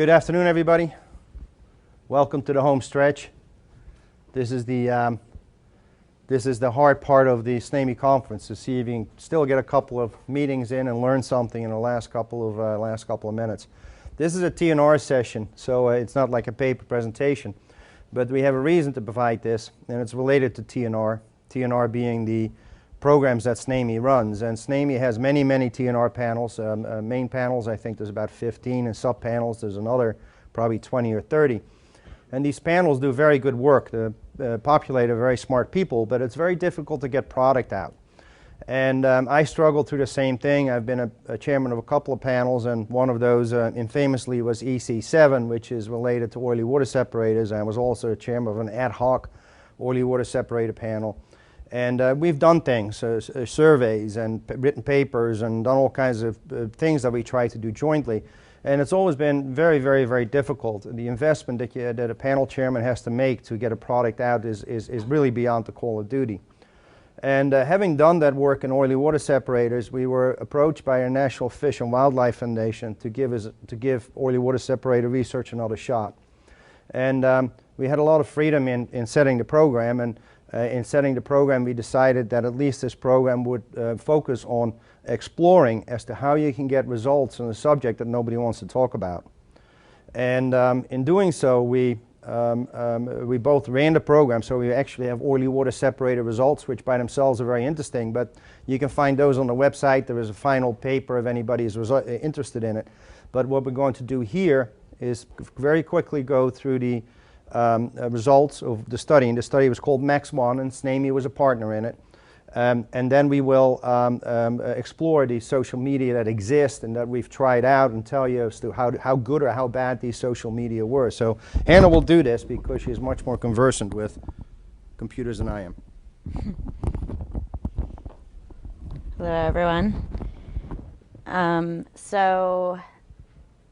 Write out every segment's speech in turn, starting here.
Good afternoon, everybody. Welcome to the home stretch. This is the hard part of the SNAME conference, to see if you can still get a couple of meetings in and learn something in the last couple of minutes. This is a TNR session, so it's not like a paper presentation, but we have a reason to provide this, and it's related to TNR. TNR being the programs that SNAME runs, and SNAME has many TNR panels. Main panels, I think there's about 15, and sub panels there's another probably 20 or 30. And these panels do very good work. They're populated very smart people, but it's very difficult to get product out. And I struggled through the same thing. I've been a chairman of a couple of panels, and one of those infamously was EC7, which is related to oily water separators. I was also a chairman of an ad hoc oily water separator panel. And we've done things, surveys and written papers, and done all kinds of things that we try to do jointly. And it's always been very difficult. The investment that a panel chairman has to make to get a product out is really beyond the call of duty. And having done that work in oily water separators, we were approached by our National Fish and Wildlife Foundation to give oily water separator research another shot. And we had a lot of freedom in setting the program, and in setting the program we decided that at least this program would focus on exploring as to how you can get results on a subject that nobody wants to talk about. And in doing so, we both ran the program, so we actually have oily water separator results, which by themselves are very interesting, but you can find those on the website. There is a final paper if anybody is interested in it. But what we're going to do here is very quickly go through the results of the study. And the study was called MAX-1, and SNAME was a partner in it. And then we will explore the social media that exist and that we've tried out, and tell you as to how good or how bad these social media were. So Hannah will do this because she's much more conversant with computers than I am. Hello, everyone. So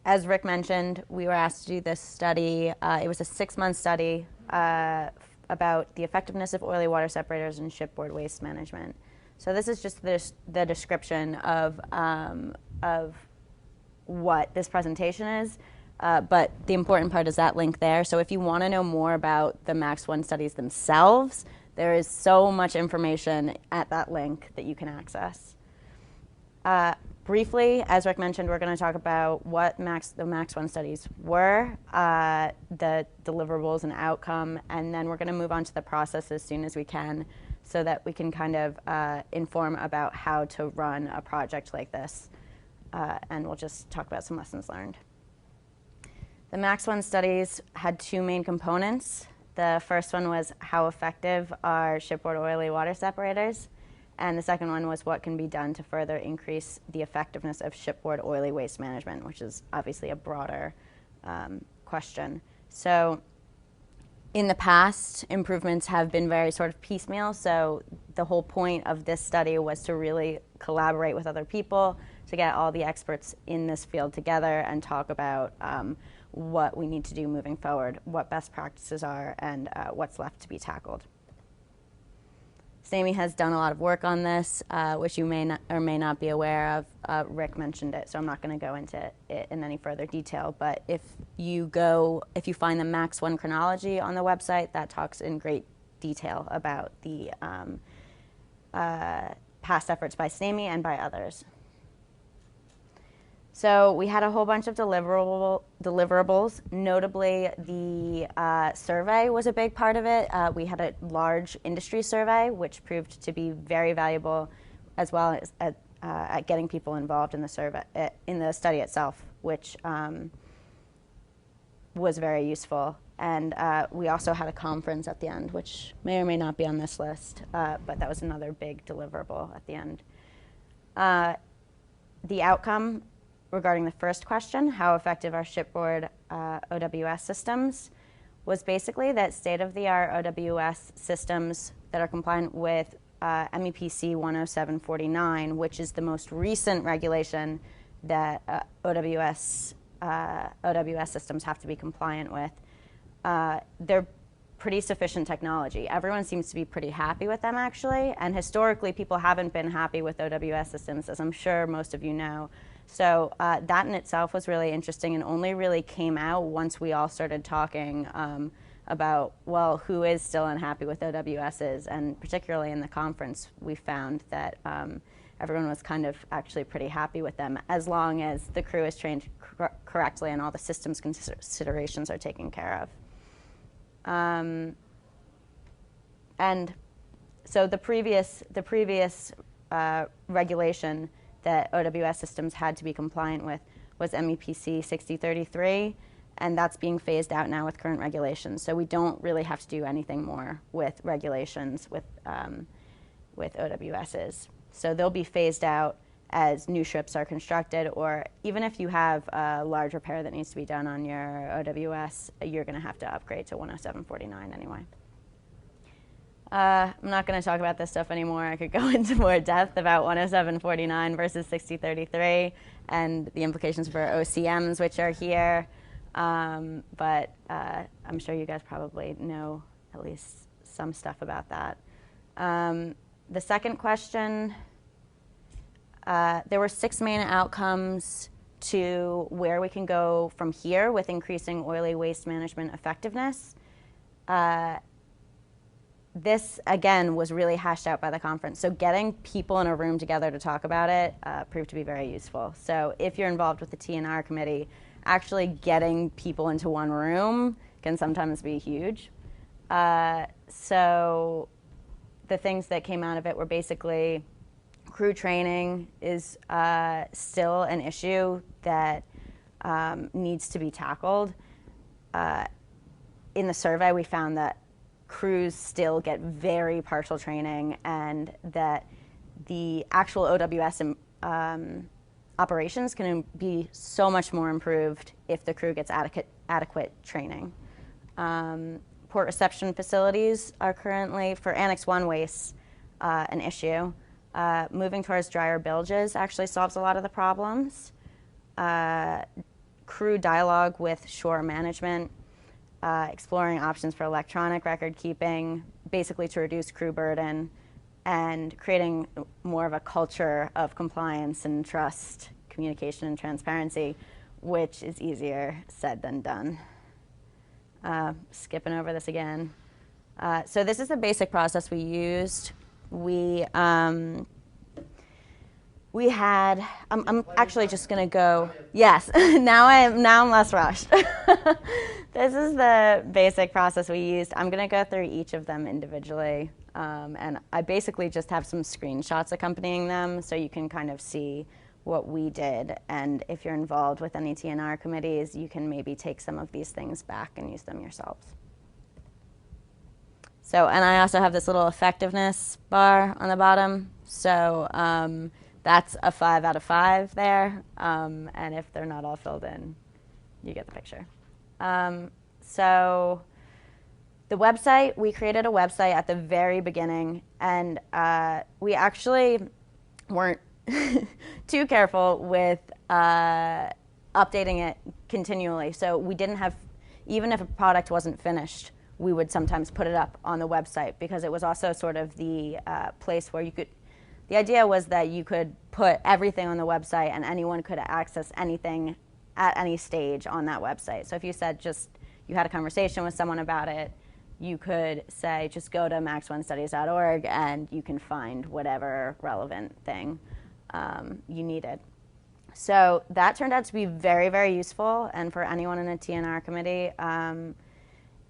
as Rick mentioned, we were asked to do this study. It was a 6-month study about the effectiveness of oily water separators in shipboard waste management. So this is just the description of what this presentation is, but the important part is that link there. So if you want to know more about the MAX-1 studies themselves, there is so much information at that link that you can access. Briefly, as Rick mentioned, we're going to talk about what the MAX-1 studies were, the deliverables and outcome, and then we're going to move on to the process as soon as we can, so that we can kind of inform about how to run a project like this. And we'll just talk about some lessons learned. The MAX-1 studies had 2 main components. The first one was how effective are shipboard oily water separators, and the second one was what can be done to further increase the effectiveness of shipboard oily waste management, which is obviously a broader question. So in the past, improvements have been very sort of piecemeal, so the whole point of this study was to really collaborate with other people, to get all the experts in this field together and talk about what we need to do moving forward, what best practices are, and what's left to be tackled. SNAME has done a lot of work on this, which you may not or may not be aware of. Rick mentioned it, so I'm not going to go into it in any further detail. But if you find the MAX-1 chronology on the website, that talks in great detail about the past efforts by SNAME and by others. So we had a whole bunch of deliverables. Notably, the survey was a big part of it. We had a large industry survey, which proved to be very valuable, as well as at getting people involved in the survey, in the study itself, which was very useful. And we also had a conference at the end, which may or may not be on this list, but that was another big deliverable at the end. The outcome regarding the first question, how effective are shipboard OWS systems, was basically that state-of-the-art OWS systems that are compliant with MEPC 10749, which is the most recent regulation that OWS systems have to be compliant with. They're pretty sufficient technology. Everyone seems to be pretty happy with them, actually, and historically people haven't been happy with OWS systems, as I'm sure most of you know. So that in itself was really interesting and only really came out once we all started talking about, well, who is still unhappy with OWSs, and particularly in the conference, we found that everyone was kind of actually pretty happy with them as long as the crew is trained correctly and all the systems considerations are taken care of. And so the previous regulation that OWS systems had to be compliant with was MEPC-6033, and that's being phased out now with current regulations. So we don't really have to do anything more with regulations with OWSs. So they'll be phased out as new ships are constructed, or even if you have a large repair that needs to be done on your OWS, you're going to have to upgrade to 10749 anyway. I'm not going to talk about this stuff anymore. I could go into more depth about 10749 versus 6033 and the implications for OCMs, which are here. But I'm sure you guys probably know at least some stuff about that. The second question, there were 6 main outcomes to where we can go from here with increasing oily waste management effectiveness. This, again, was really hashed out by the conference. So getting people in a room together to talk about it proved to be very useful. So if you're involved with the T&R committee, actually getting people into one room can sometimes be huge. So the things that came out of it were basically crew training is still an issue that needs to be tackled. In the survey, we found that crews still get very partial training, and that the actual OWS operations can be so much more improved if the crew gets adequate training. Port reception facilities are currently, for Annex 1 waste, an issue. Moving towards drier bilges actually solves a lot of the problems. Crew dialogue with shore management, exploring options for electronic record keeping, basically to reduce crew burden, and creating more of a culture of compliance and trust, communication and transparency, which is easier said than done. Skipping over this again. So this is the basic process we used. We had, I'm actually just going to go, yes, now I'm less rushed. This is the basic process we used. I'm going to go through each of them individually, and I basically just have some screenshots accompanying them so you can kind of see what we did, and if you're involved with any T&R committees, you can maybe take some of these things back and use them yourselves. So, and I also have this little effectiveness bar on the bottom, so that's a 5 out of 5 there, and if they're not all filled in, you get the picture. So the website, we created a website at the very beginning, and we actually weren't too careful with updating it continually. So we didn't have, even if a product wasn't finished, we would sometimes put it up on the website, because it was also sort of the place where you could, the idea was that you could put everything on the website and anyone could access anything at any stage on that website. So if you said you had a conversation with someone about it, you could say, just go to max1studies.org and you can find whatever relevant thing you needed. So that turned out to be very, very useful, and for anyone in a T&R committee,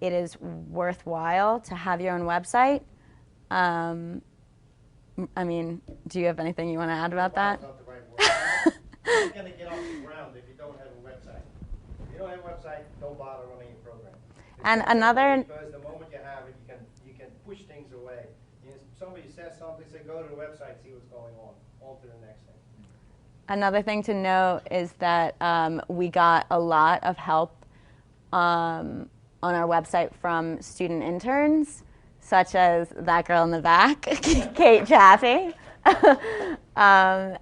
it is worthwhile to have your own website. I mean, do you have anything you want to add about that? Not the right word. You're not going to get off the ground if you don't have a website. If you don't have a website, don't bother running your program. And another, because the moment you have it, you can push things away. If somebody says something, say go to the website, see what's going on to the next thing. another thing to note is that we got a lot of help on our website from student interns, such as that girl in the back, Kate Chaffee. And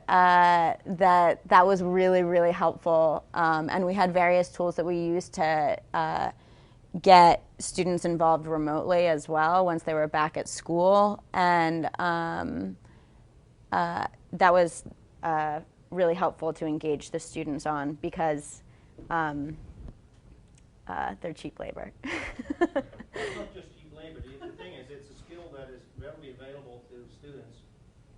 that was really, really helpful. And we had various tools that we used to get students involved remotely as well once they were back at school. And that was really helpful to engage the students on because they're cheap labor. It's not just cheap labor. The thing is, it's a skill that is readily available to students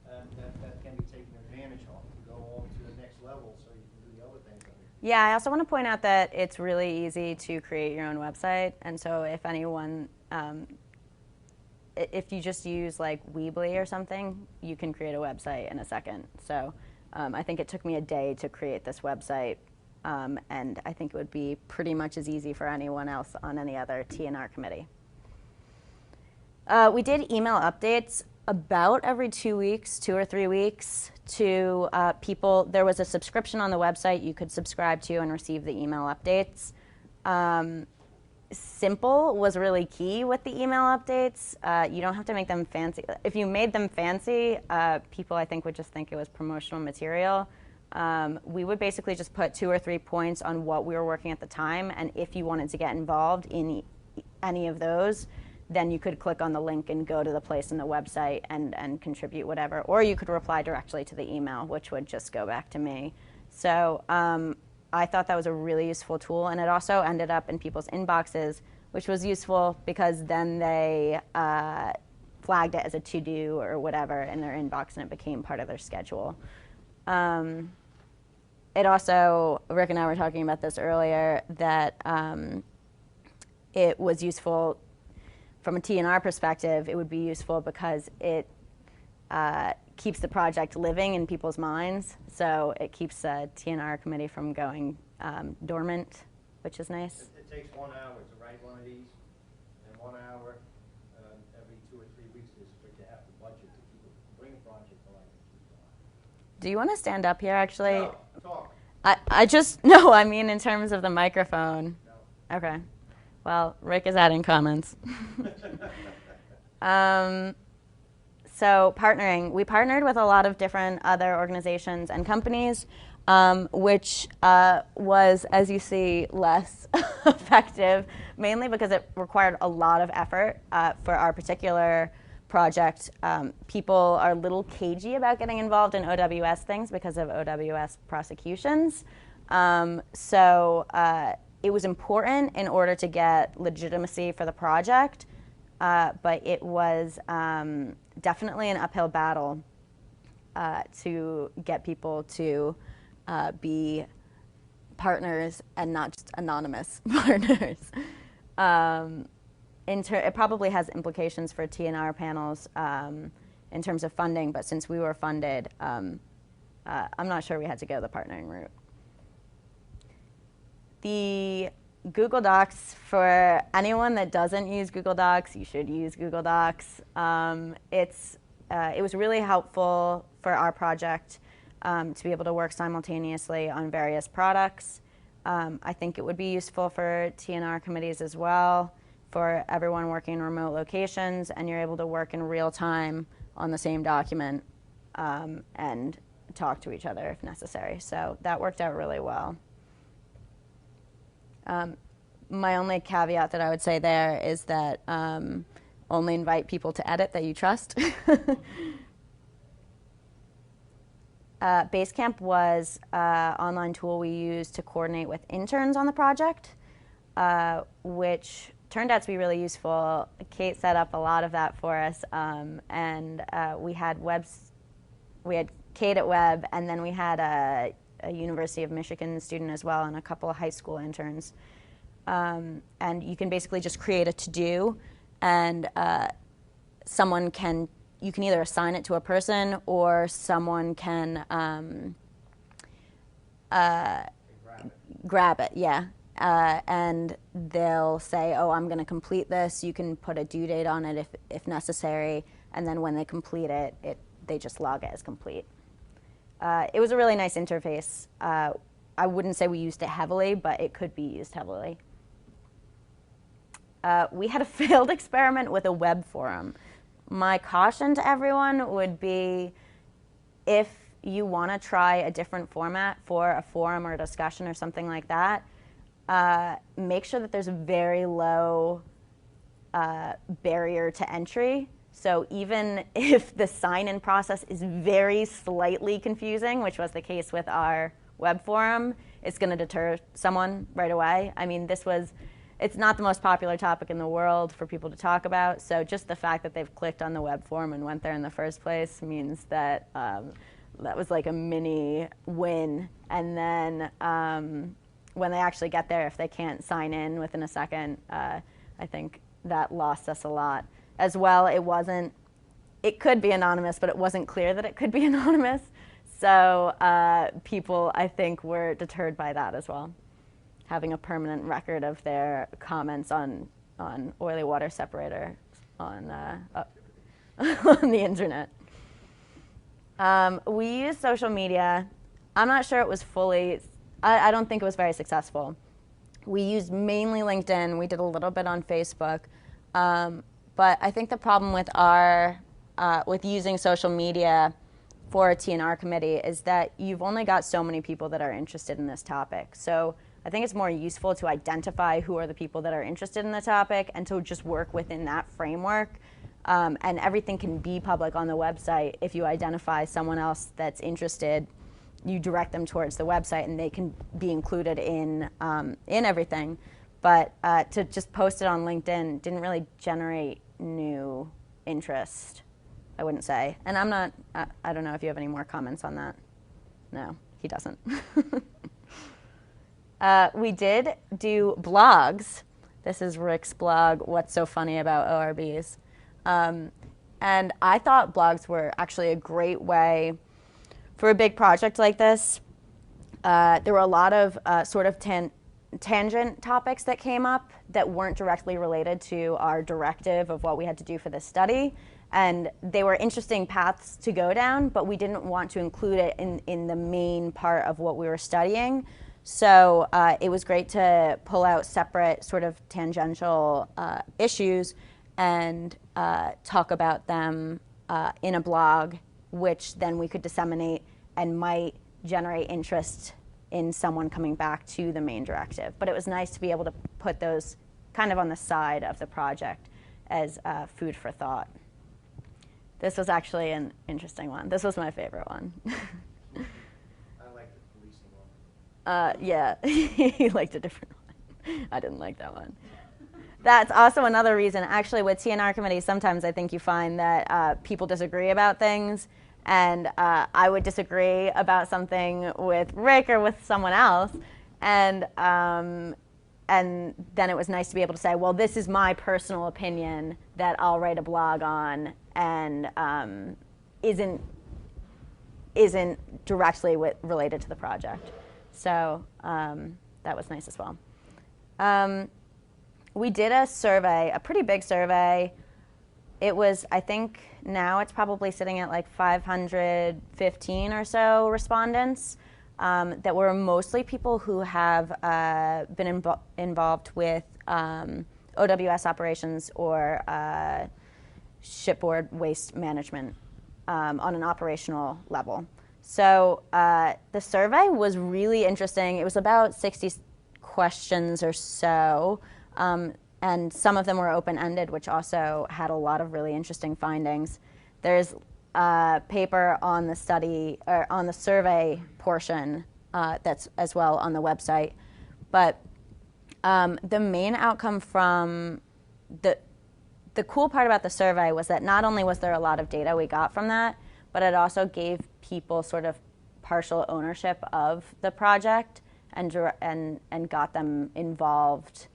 that can be taken advantage of to go on to the next level so you can do the other things. Yeah, I also want to point out that it's really easy to create your own website. And so if anyone, if you just use like Weebly or something, you can create a website in a second. So I think it took me a day to create this website. And I think it would be pretty much as easy for anyone else on any other TNR committee. We did email updates about every 2 weeks, 2 or 3 weeks, to people. There was a subscription on the website you could subscribe to and receive the email updates. Simple was really key with the email updates. You don't have to make them fancy. If you made them fancy, people I think would just think it was promotional material. We would basically just put 2 or 3 points on what we were working at the time, and if you wanted to get involved in any of those, then you could click on the link and go to the place in the website and contribute whatever. Or you could reply directly to the email, which would just go back to me. So I thought that was a really useful tool, and it also ended up in people's inboxes, which was useful because then they flagged it as a to-do or whatever in their inbox, and it became part of their schedule. It also, Rick and I were talking about this earlier, that it was useful from a TNR perspective. It would be useful because it keeps the project living in people's minds. So it keeps the TNR committee from going dormant, which is nice. It takes 1 hour to write one of these, and 1 hour every 2 or 3 weeks is what you have to budget to keep bring a project to life. Do you want to stand up here, actually? No, talk. I just, no, I mean in terms of the microphone. No. Okay. Well, Rick is adding comments. So partnering. We partnered with a lot of different other organizations and companies, which was, as you see, less effective, mainly because it required a lot of effort for our particular project. People are a little cagey about getting involved in OWS things because of OWS prosecutions. So it was important in order to get legitimacy for the project, but it was definitely an uphill battle to get people to be partners and not just anonymous partners. It probably has implications for TNR panels in terms of funding, but since we were funded, I'm not sure we had to go the partnering route. The Google Docs, for anyone that doesn't use Google Docs, you should use Google Docs. It was really helpful for our project to be able to work simultaneously on various products. I think it would be useful for TNR committees as well, for everyone working in remote locations, and you're able to work in real time on the same document and talk to each other if necessary. So that worked out really well. My only caveat that I would say there is that only invite people to edit that you trust. Basecamp was an online tool we used to coordinate with interns on the project, which turned out to be really useful. Kate set up a lot of that for us, and we had Kate at Web, and then we had a University of Michigan student as well, and a couple of high school interns. And you can basically just create a to-do, and you can either assign it to a person, or someone can grab it, yeah. And they'll say, oh, I'm going to complete this. You can put a due date on it if necessary, and then when they complete it, they just log it as complete. It was a really nice interface. I wouldn't say we used it heavily, but it could be used heavily. We had a failed experiment with a web forum. My caution to everyone would be, if you want to try a different format for a forum or a discussion or something like that, make sure that there's a very low barrier to entry, So even if the sign-in process is very slightly confusing, which was the case with our web forum, it's going to deter someone right away. I mean, it's not the most popular topic in the world for people to talk about, so just the fact that they've clicked on the web forum and went there in the first place means that that was like a mini win. And then when they actually get there, if they can't sign in within a second, I think that lost us a lot. As well, it could be anonymous, but it wasn't clear that it could be anonymous. So people, I think, were deterred by that as well, having a permanent record of their comments on oily water separator on on the internet. We used social media. I'm not sure it was fully, I don't think it was very successful. We used mainly LinkedIn. We did a little bit on Facebook. But I think the problem with with using social media for a TNR committee is that you've only got so many people that are interested in this topic. So I think it's more useful to identify who are the people that are interested in the topic and to just work within that framework. And everything can be public on the website. If you identify someone else that's interested, you direct them towards the website and they can be included in everything. But to just post it on LinkedIn didn't really generate new interest, I wouldn't say. And I don't know if you have any more comments on that. No, he doesn't. We did do blogs. This is Rick's blog, What's So Funny About ORBs. And I thought blogs were actually a great way for a big project like this. There were a lot of sort of tangent topics that came up that weren't directly related to our directive of what we had to do for this study. And they were interesting paths to go down, but we didn't want to include it in the main part of what we were studying. So it was great to pull out separate sort of tangential issues and talk about them in a blog, which then we could disseminate and might generate interest in someone coming back to the main directive. But it was nice to be able to put those kind of on the side of the project as food for thought. This was actually an interesting one. This was my favorite one. I like the policing one. Yeah, he liked a different one. I didn't like that one. That's also another reason, actually, with TNR committees, sometimes I think you find that people disagree about things, and I would disagree about something with Rick or with someone else, and then it was nice to be able to say, well, this is my personal opinion that I'll write a blog on, and isn't directly related to the project. So that was nice as well. We did a survey, a pretty big survey. It was, I think now it's probably sitting at like 515 or so respondents that were mostly people who have been involved with OWS operations or shipboard waste management on an operational level. So the survey was really interesting. It was about 60 questions or so. And some of them were open-ended, which also had a lot of really interesting findings. There's a paper on the study, or on the survey portion that's as well on the website. But the main outcome from the cool part about the survey was that not only was there a lot of data we got from that, but it also gave people sort of partial ownership of the project and got them involved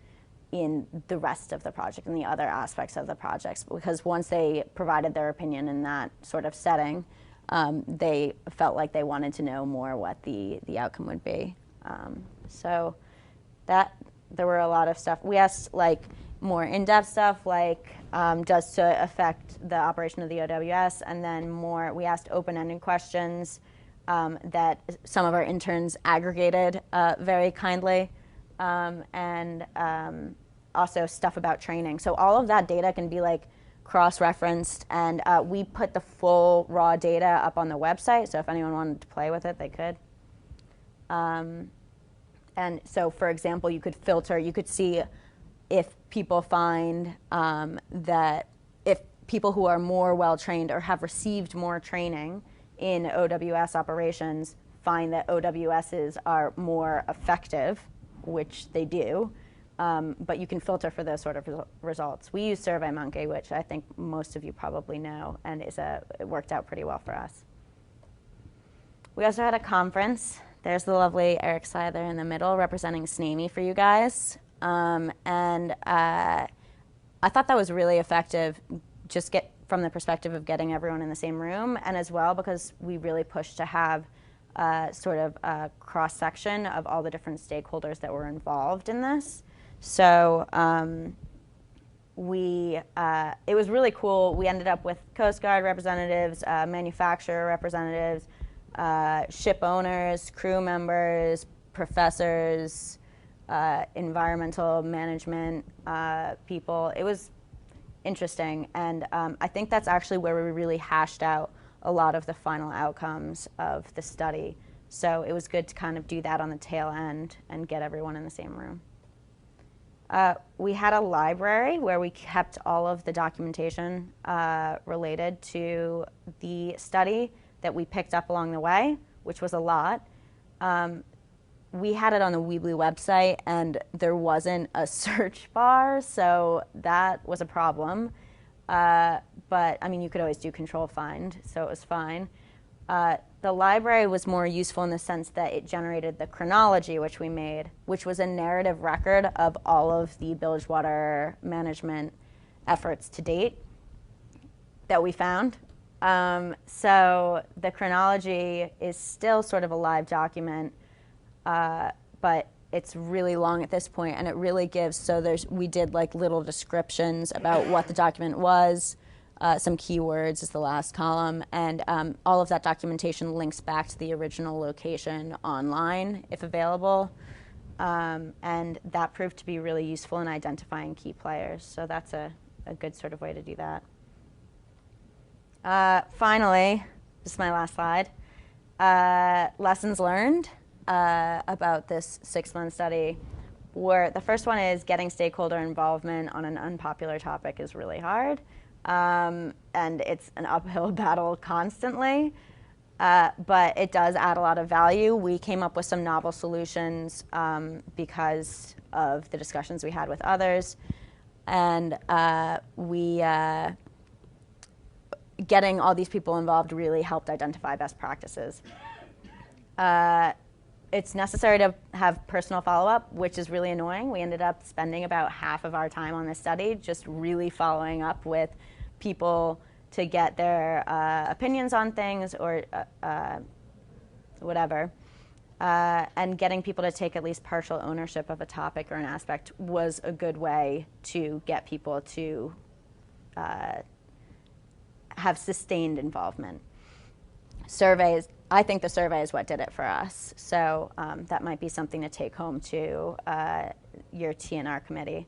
in the rest of the project and the other aspects of the projects, because once they provided their opinion in that sort of setting, they felt like they wanted to know more what the outcome would be. So that there were a lot of stuff. We asked like more in-depth stuff like does it affect the operation of the OWS, and then we asked open-ended questions that some of our interns aggregated very kindly. And also stuff about training. So all of that data can be like cross-referenced, and we put the full raw data up on the website, so if anyone wanted to play with it, they could. And so, for example, you could filter, you could see if people find that if people who are more well-trained or have received more training in OWS operations find that OWSs are more effective, which they do, but you can filter for those sort of results. We use SurveyMonkey, which I think most of you probably know, and it worked out pretty well for us. We also had a conference. There's the lovely Eric Sy there in the middle representing SNAME for you guys. I thought that was really effective, just from the perspective of getting everyone in the same room, and as well because we really pushed to have sort of a cross-section of all the different stakeholders that were involved in this. So it was really cool. We ended up with Coast Guard representatives, manufacturer representatives, ship owners, crew members, professors, environmental management people. It was interesting, and I think that's actually where we really hashed out a lot of the final outcomes of the study. So it was good to kind of do that on the tail end and get everyone in the same room. We had a library where we kept all of the documentation related to the study that we picked up along the way, which was a lot. We had it on the Weebly website, and there wasn't a search bar, so that was a problem. But, I mean, you could always do control find, so it was fine. The library was more useful in the sense that it generated the chronology, which we made, which was a narrative record of all of the bilge water management efforts to date that we found. So the chronology is still sort of a live document, but it's really long at this point, and it really gives, we did like little descriptions about what the document was, some keywords is the last column, and all of that documentation links back to the original location online, if available, and that proved to be really useful in identifying key players, so that's a good sort of way to do that. Finally, this is my last slide, lessons learned about this 6-month study. Where the first one is getting stakeholder involvement on an unpopular topic is really hard, and it's an uphill battle constantly, but it does add a lot of value. We came up with some novel solutions because of the discussions we had with others, and getting all these people involved really helped identify best practices. It's necessary to have personal follow-up, which is really annoying. We ended up spending about half of our time on this study just really following up with people to get their opinions on things or whatever. And getting people to take at least partial ownership of a topic or an aspect was a good way to get people to have sustained involvement. Surveys, I think the survey is what did it for us. So that might be something to take home to your TNR committee.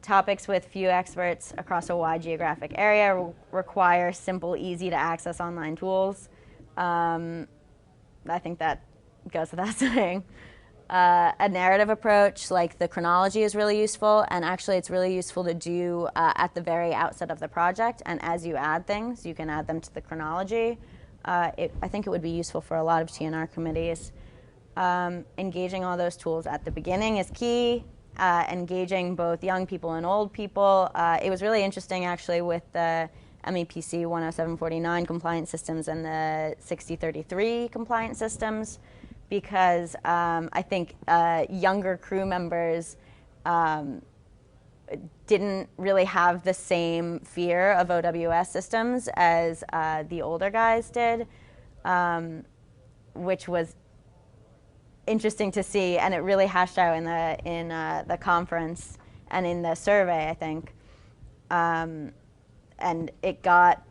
Topics with few experts across a wide geographic area require simple, easy to access online tools. I think that goes without saying. A narrative approach like the chronology is really useful, and actually it's really useful to do at the very outset of the project, and as you add things, you can add them to the chronology. I think it would be useful for a lot of TNR committees. Engaging all those tools at the beginning is key. Engaging both young people and old people. It was really interesting actually with the MEPC 10749 compliance systems and the 6033 compliance systems, because I think younger crew members didn't really have the same fear of OWS systems as the older guys did, which was interesting to see, and it really hashed out in the conference and in the survey, I think. And it got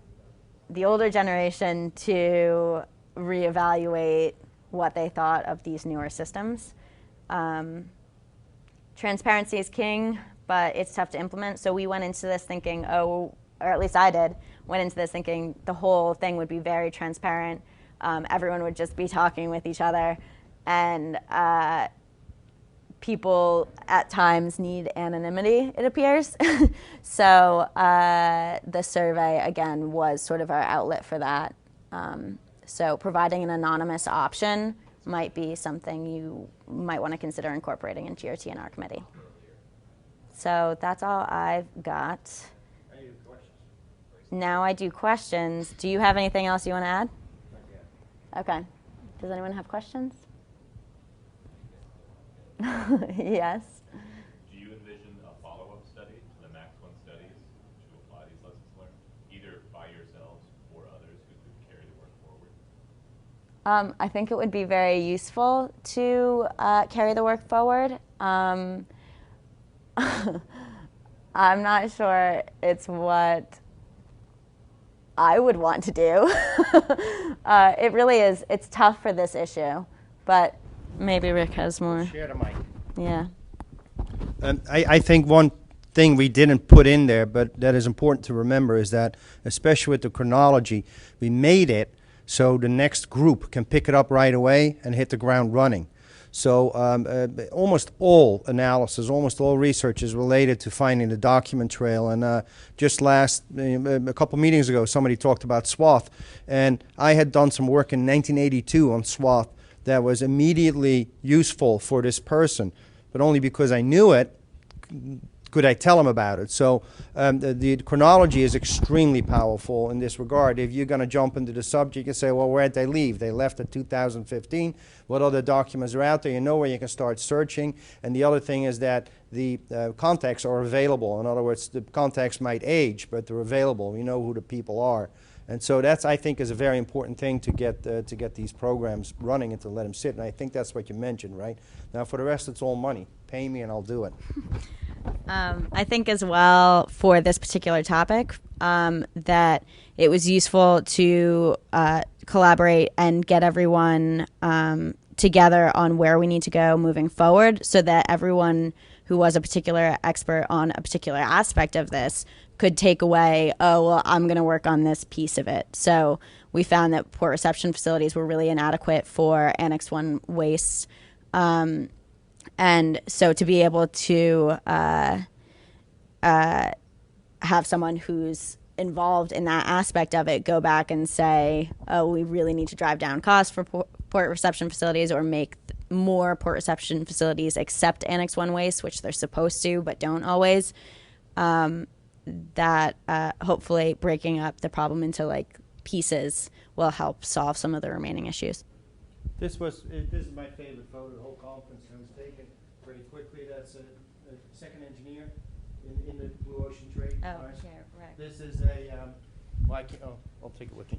the older generation to reevaluate what they thought of these newer systems. Transparency is king, but it's tough to implement. So we went into this thinking, or at least I did, went into this thinking the whole thing would be very transparent. Everyone would just be talking with each other. And people at times need anonymity, it appears. So the survey, again, was sort of our outlet for that. So providing an anonymous option might be something you might want to consider incorporating into your TNR committee. So that's all I've got. Now I do questions. Do you have anything else you want to add? Not yet. Okay. Does anyone have questions? Yes. Do you envision a follow-up study to the Max 1 studies to apply these lessons learned, either by yourselves or others who could carry the work forward? I think it would be very useful to carry the work forward. I'm not sure it's what I would want to do. It really is. It's tough for this issue, but maybe Rick has more. Share the mic. Yeah. I think one thing we didn't put in there, but that is important to remember, is that, especially with the chronology, we made it so the next group can pick it up right away and hit the ground running. So almost all analysis, almost all research is related to finding the document trail. And just a couple meetings ago, somebody talked about swath. And I had done some work in 1982 on swath that was immediately useful for this person, but only because I knew it could I tell him about it. So the chronology is extremely powerful in this regard. If you're going to jump into the subject and say, well, where'd they leave? They left in 2015. What other documents are out there? You know where you can start searching. And the other thing is that the contacts are available. In other words, the contacts might age, but they're available. We know who the people are. And so that's, I think, is a very important thing to get these programs running and to let them sit. And I think that's what you mentioned, right? Now, for the rest, it's all money. Pay me and I'll do it. I think as well for this particular topic that it was useful to collaborate and get everyone together on where we need to go moving forward so that everyone who was a particular expert on a particular aspect of this could take away, oh, well, I'm going to work on this piece of it. So we found that port reception facilities were really inadequate for Annex 1 waste. And so to be able to have someone who's involved in that aspect of it go back and say, oh, we really need to drive down costs for port reception facilities or make more port reception facilities accept Annex 1 waste, which they're supposed to but don't always, that hopefully breaking up the problem into like pieces will help solve some of the remaining issues. This is my favorite photo of the whole conference. It was taken pretty quickly. That's a second engineer in the Blue Ocean Trade. Oh, here, right. This is I'll take it with me.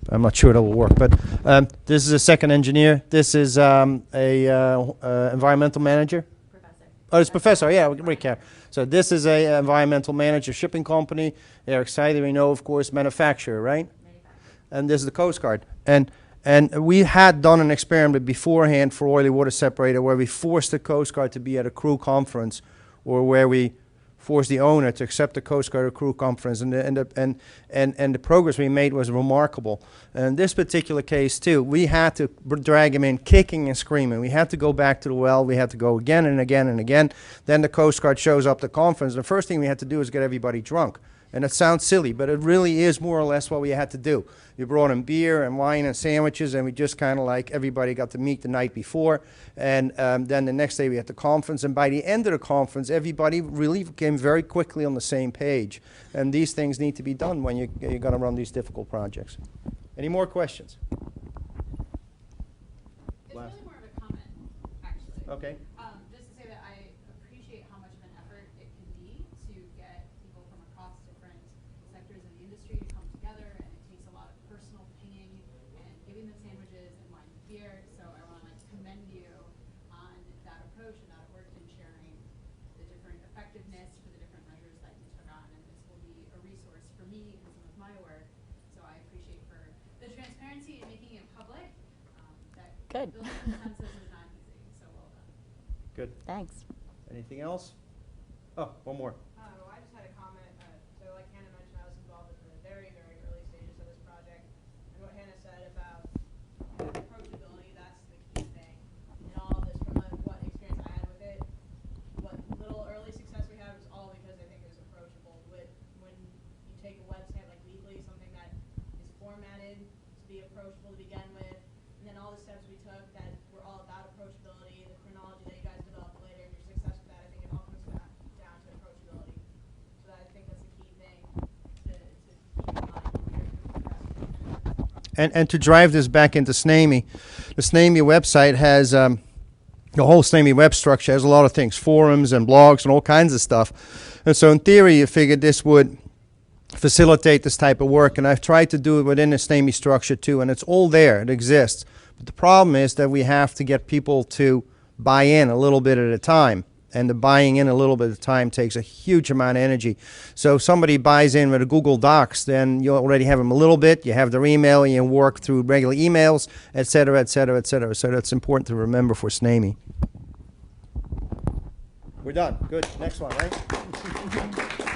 I'm not sure that will work, but this is a second engineer. This is environmental manager. Professor. Oh, it's professor. Yeah, we care. So this is a environmental manager, shipping company. They're excited. We know, of course, manufacturer, right? And this is the Coast Guard. And we had done an experiment beforehand for oily water separator where we forced the Coast Guard to be at a crew conference, or where we forced the owner to accept the Coast Guard crew conference, and the progress we made was remarkable. And in this particular case too, we had to drag him in kicking and screaming. We had to go back to the well. We had to go again and again and again. Then the Coast Guard shows up at the conference. The first thing we had to do is get everybody drunk. And it sounds silly, but it really is more or less what we had to do. We brought in beer and wine and sandwiches, and we just kind of like everybody got to meet the night before. And then the next day we had the conference. And by the end of the conference, everybody really came very quickly on the same page. And these things need to be done when you're going to run these difficult projects. Any more questions? It's really more of a comment, actually. Okay. Just to say that I appreciate how much of an effort it can be to get people from across different sectors of the industry to come together, and it takes a lot of personal pinging and giving them sandwiches and wine and beer. So I want to commend you on that approach and that it worked in sharing the different effectiveness for the different measures that you took on, and this will be a resource for me and some of my work. So I appreciate for the transparency and making it public. Good. Building consensus is not easy, so well done. Good. Thanks. Anything else? Oh, one more. Well, I just had a comment. So like Hannah mentioned, I was involved in the very, very early stages of this project. And what Hannah said about approachability, that's the key thing in all of this, from what And to drive this back into SNAME, the SNAME website has the whole SNAME web structure has a lot of things, forums and blogs and all kinds of stuff. And so in theory, you figured this would facilitate this type of work, and I've tried to do it within the SNAME structure too, and it's all there, it exists. But the problem is that we have to get people to buy in a little bit at a time, and the buying in a little bit at a time takes a huge amount of energy. So if somebody buys in with a Google Docs, then you already have them a little bit, you have their email, you work through regular emails, etc., etc., etc. So that's important to remember for SNAME. We're done. Good. Next one, right?